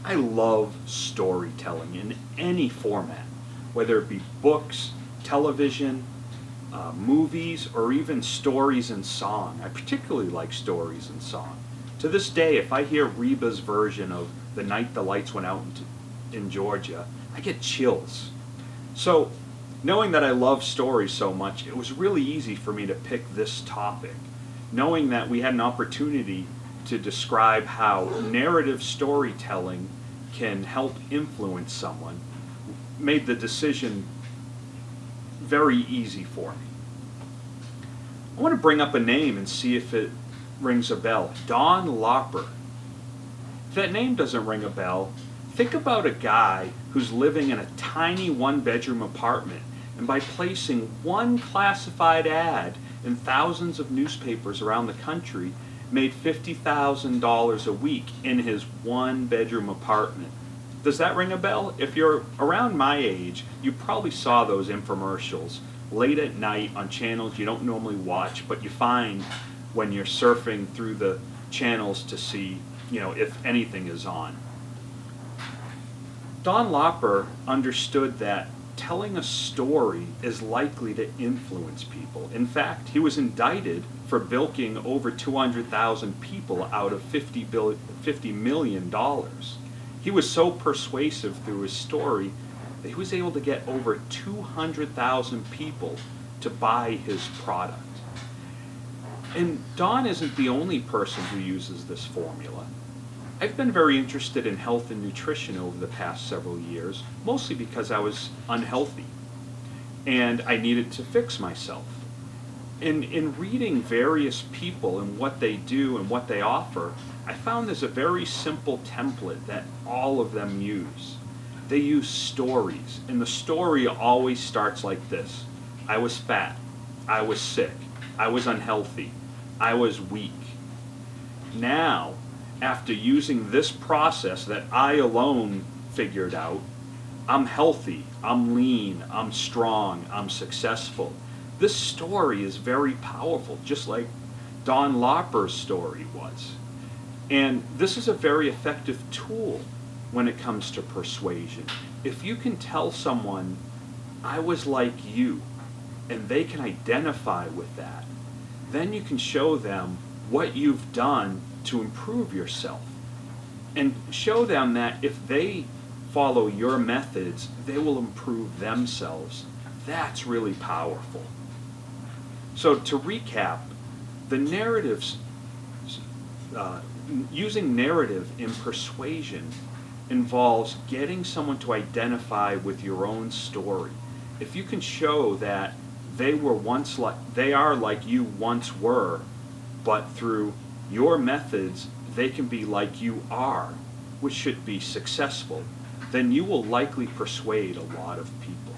I love storytelling in any format, whether it be books, television, movies, or even stories and song. I particularly like stories and song. To this day, if I hear Reba's version of The Night the Lights Went Out in Georgia, I get chills. So, knowing that I love stories so much, it was really easy for me to pick this topic. Knowing that we had an opportunity to describe how narrative storytelling can help influence someone made the decision very easy for me. I want to bring up a name and see if it rings a bell. Don Lauper. If that name doesn't ring a bell, think about a guy who's living in a tiny one-bedroom apartment, and by placing one classified ad in thousands of newspapers around the country, made $50,000 a week in his one-bedroom apartment. Does that ring a bell? If you're around my age, you probably saw those infomercials late at night on channels you don't normally watch, but you find when you're surfing through the channels to see, if anything is on. Don Lauper understood that telling a story is likely to influence people. In fact, he was indicted for bilking over 200,000 people out of $50 million. He was so persuasive through his story that he was able to get over 200,000 people to buy his product. And Don isn't the only person who uses this formula. I've been very interested in health and nutrition over the past several years, mostly because I was unhealthy and I needed to fix myself. In reading various people and what they do and what they offer, I found there's a very simple template that all of them use. They use stories, and the story always starts like this. I was fat. I was sick. I was unhealthy. I was weak. Now, after using this process that I alone figured out, I'm healthy, I'm lean, I'm strong, I'm successful. This story is very powerful, just like Don Lauper's story was. And this is a very effective tool when it comes to persuasion. If you can tell someone, I was like you, and they can identify with that, then you can show them what you've done to improve yourself. And show them that if they follow your methods, they will improve themselves. That's really powerful. So to recap, the narratives, using narrative in persuasion involves getting someone to identify with your own story. If you can show that they are like you once were, but through your methods they can be like you are, which should be successful, then you will likely persuade a lot of people.